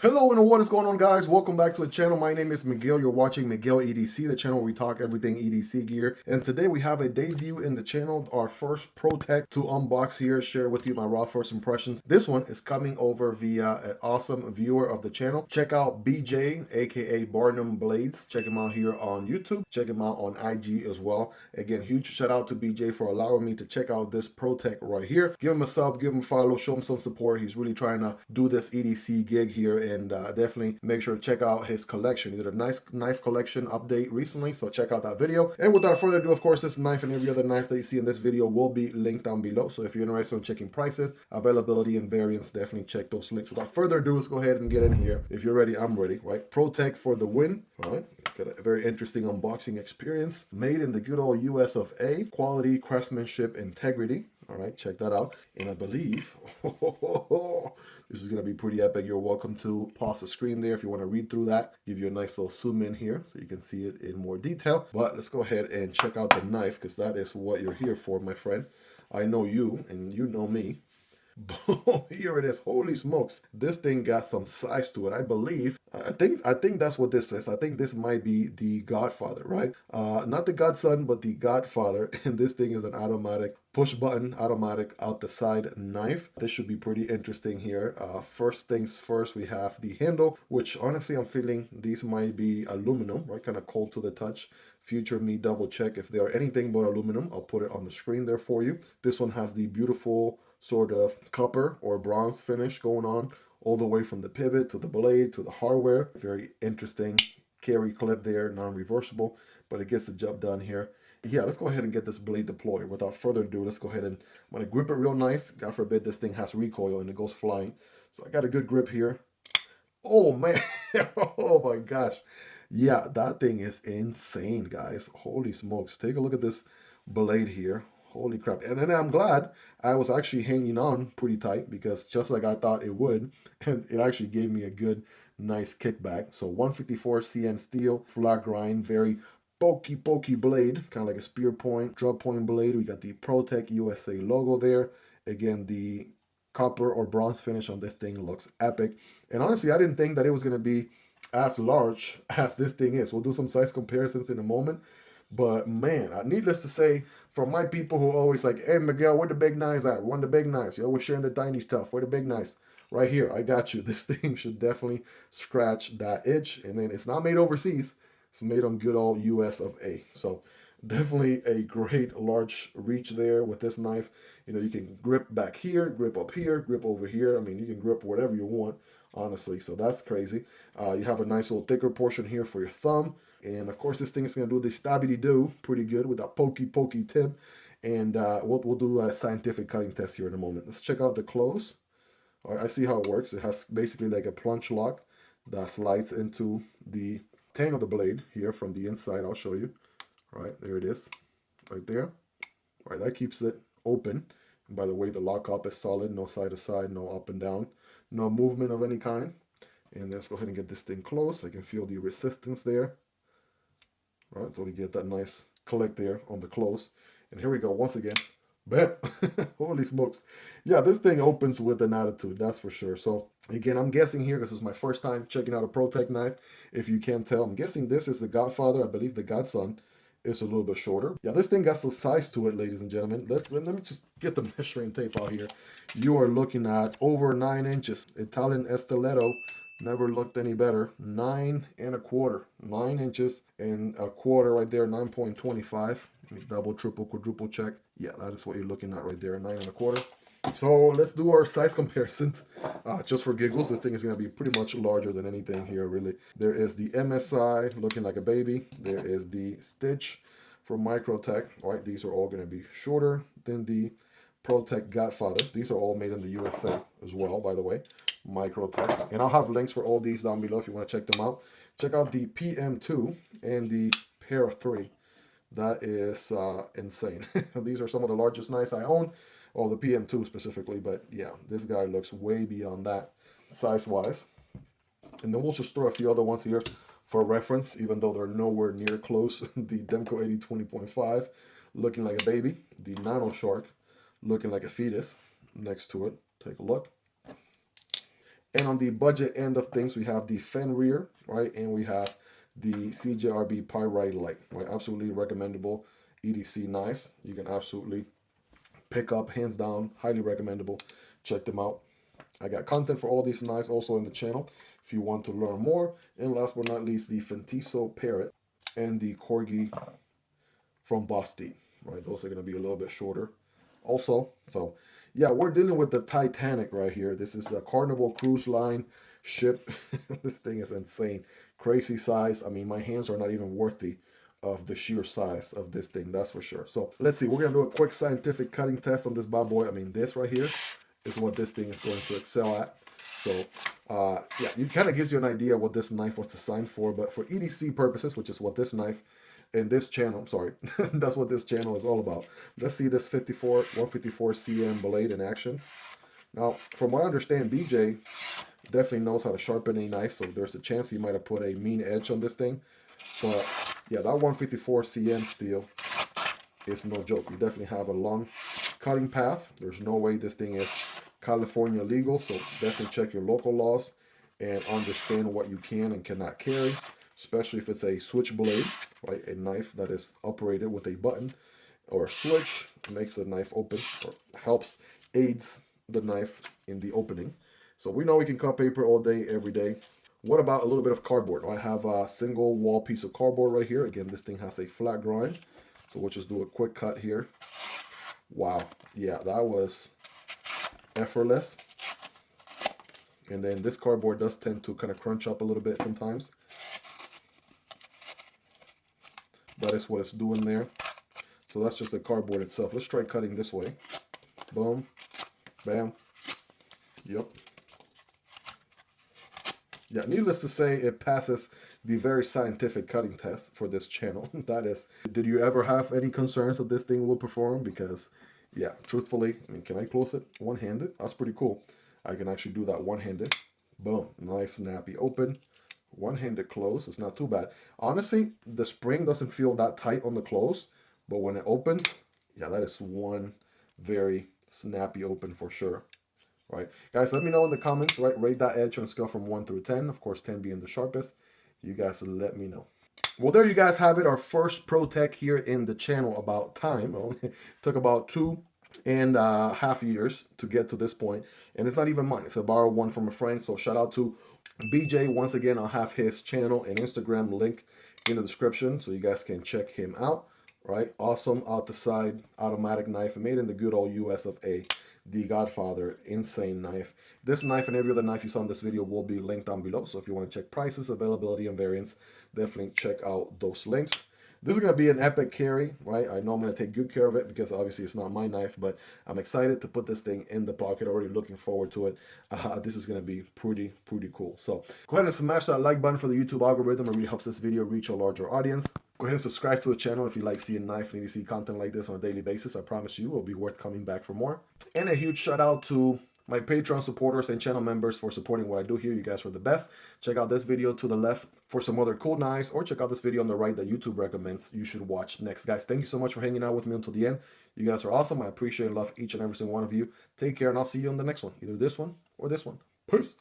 Hello and what is going on, guys? Welcome back to the channel. My name is Miguel. You're watching Miguel EDC, the channel where we talk everything EDC gear. And today we have a debut in the channel, our first Protech to unbox here, share with you my raw first impressions. This one is coming over via an awesome viewer of the channel. Check out BJ, aka Barnum Blades. Check him out here on YouTube. Check him out on IG as well. Again, huge shout out to BJ for allowing me to check out this Protech right here. Give him a sub, give him a follow, show him some support. He's really trying to do this EDC gig here, and definitely make sure to check out his collection. He did a nice knife collection update recently, so check out that video. And without further ado, of course, this knife and every other knife that you see in this video will be linked down below. So if you're interested in checking prices, availability, and variants, definitely check those links. Without further ado, let's go ahead and get in here. If you're ready, I'm ready, right? Protech for the win. All right, got a very interesting unboxing experience. Made in the good old US of A. Quality, craftsmanship, integrity. All right, check that out. And I believe this is going to be pretty epic. You're welcome to pause the screen there if you want to read through that. Give you a nice little zoom in here so you can see it in more detail. But let's go ahead and check out the knife, because that is what you're here for, my friend. I know you and you know me. Boom, here it is. Holy smokes, this thing got some size to it. I believe I think that's what this is. I think this might be the Godfather, right? Not the Godson, but the Godfather. And this thing is an automatic push button, automatic out the side knife. This should be pretty interesting here. First things first, we have the handle, which honestly I'm feeling these might be aluminum, right? Kind of cold to the touch. Future me double check if they are anything but aluminum. I'll put it on the screen there for you. This one has the beautiful sort of copper or bronze finish going on all the way from the pivot to the blade to the hardware. Very interesting carry clip there, non-reversible, but it gets the job done here. Yeah, let's go ahead and get this blade deployed. Without further ado, let's go ahead and I'm gonna grip it real nice. God forbid this thing has recoil and it goes flying. So I got a good grip here. Oh man, oh my gosh. Yeah, that thing is insane, guys. Holy smokes. Take a look at this blade here. Holy crap. And then I'm glad I was actually hanging on pretty tight, because just like I thought it would, and it actually gave me a good, nice kickback. So 154 CN steel, flat grind, very pokey blade, kind of like a spear point, drop point blade. We got the Protech USA logo there. Again, the copper or bronze finish on this thing looks epic. And honestly, I didn't think that it was going to be as large as this thing is. We'll do some size comparisons in a moment. But man, needless to say, for my people who always like, hey Miguel, where the big knives at? We want the big knives. You're always sharing the tiny stuff. Where the big knives? Right here, I got you. This thing should definitely scratch that itch. And then it's not made overseas. It's made on good old US of A. So definitely a great large reach there with this knife. You know, you can grip back here, grip up here, grip over here. I mean, you can grip whatever you want, honestly. So that's crazy. You have a nice little thicker portion here for your thumb. And of course, this thing is going to do the stabby-doo pretty good with that pokey tip. And we'll do a scientific cutting test here in a moment. Let's check out the close. All right, I see how it works. It has basically like a plunge lock that slides into the tang of the blade here from the inside. I'll show you. All right, there it is, right there. All right, that keeps it open. And by the way, the lock up is solid, no side to side, no up and down, no movement of any kind. And let's go ahead and get this thing close. I can feel the resistance there. All right, so we get that nice click there on the close. And here we go once again. Bam! Holy smokes. Yeah, this thing opens with an attitude, that's for sure. So again, I'm guessing here, this is my first time checking out a Protech knife. If you can't tell, I'm guessing this is the Godfather. I believe the Godson is a little bit shorter. Yeah, this thing got some size to it, ladies and gentlemen. Let me just get the measuring tape out here. You are looking at over 9 inches. Italian Estiletto. Never looked any better. 9 1/4. 9 inches and a quarter right there, 9.25. Let me double, triple, quadruple check. Yeah, that is what you're looking at right there, 9 1/4. So let's do our size comparisons. Just for giggles, this thing is going to be pretty much larger than anything here, really. There is the MSI looking like a baby. There is the Stitch from Microtech. All right, these are all going to be shorter than the Protech Godfather. These are all made in the USA as well, by the way. Microtech. And I'll have links for all these down below if you want to check them out. Check out the PM2 and the Para 3. That is insane. These are some of the largest knives I own. Or the PM2 specifically, but yeah, this guy looks way beyond that size-wise. And then we'll just throw a few other ones here for reference, even though they're nowhere near close. The Demko AD 20.5 looking like a baby. The Nano Shark looking like a fetus next to it. Take a look. And on the budget end of things, we have the Fenrir, right? And we have the CJRB Pyrite Light, right? Absolutely recommendable EDC knives. You can absolutely pick up, hands down, highly recommendable. Check them out. I got content for all these knives also in the channel if you want to learn more. And last but not least, the Fintiso Parrot and the Corgi from Vosteed, right? Those are going to be a little bit shorter also. So yeah, we're dealing with the Titanic right here. This is a Carnival Cruise Line ship. This thing is insane. Crazy size. I mean, my hands are not even worthy of the sheer size of this thing, that's for sure. So let's see, we're going to do a quick scientific cutting test on this bad boy. I mean, this right here is what this thing is going to excel at. So yeah, it kind of gives you an idea what this knife was designed for, but for EDC purposes, which is what this knife and this channel, I'm sorry, that's what this channel is all about. Let's see this 154 cm blade in action. Now, from what I understand, BJ definitely knows how to sharpen a knife, so there's a chance he might have put a mean edge on this thing. But yeah, that 154 cm steel is no joke. You definitely have a long cutting path. There's no way this thing is California legal, so definitely check your local laws and understand what you can and cannot carry, especially if it's a switchblade, right? A knife that is operated with a button or a switch makes the knife open or aids the knife in the opening. So we know we can cut paper all day, every day. What about a little bit of cardboard? I have a single wall piece of cardboard right here. Again, this thing has a flat grind. So we'll just do a quick cut here. Wow. Yeah, that was effortless. And then this cardboard does tend to kind of crunch up a little bit sometimes. That is what it's doing there. So that's just the cardboard itself. Let's try cutting this way. Boom. Bam. Yep. Yeah, needless to say, it passes the very scientific cutting test for this channel. That is, did you ever have any concerns that this thing will perform? Because, yeah, truthfully, I mean, can I close it one-handed? That's pretty cool. I can actually do that one-handed. Boom, nice, snappy open. One-handed close, it's not too bad. Honestly, the spring doesn't feel that tight on the close, but when it opens, yeah, that is one very snappy open for sure. Right, guys, let me know in the comments, right? Rate that edge on a scale from 1 through 10. Of course, 10 being the sharpest. You guys let me know. Well, there you guys have it. Our first Protech here in the channel. About time. Well, it took about 2.5 years to get to this point. And it's not even mine. It's a borrowed one from a friend. So shout out to BJ. Once again, I'll have his channel and Instagram link in the description so you guys can check him out. Right, awesome out the side automatic knife made in the good old US of A. The Godfather, insane knife. This knife and every other knife you saw in this video will be linked down below. So if you want to check prices, availability, and variants, definitely check out those links. This is going to be an epic carry, right? I know I'm going to take good care of it because obviously it's not my knife, but I'm excited to put this thing in the pocket. Already looking forward to it. This is going to be pretty cool. So go ahead and smash that like button for the YouTube algorithm. It really helps this video reach a larger audience. Go ahead and subscribe to the channel if you like seeing knife and EDC content like this on a daily basis. I promise you it will be worth coming back for more. And a huge shout out to my Patreon supporters and channel members for supporting what I do here. You guys are the best. Check out this video to the left for some other cool knives, or check out this video on the right that YouTube recommends you should watch next. Guys, thank you so much for hanging out with me until the end. You guys are awesome. I appreciate and love each and every single one of you. Take care, and I'll see you on the next one. Either this one or this one. Peace.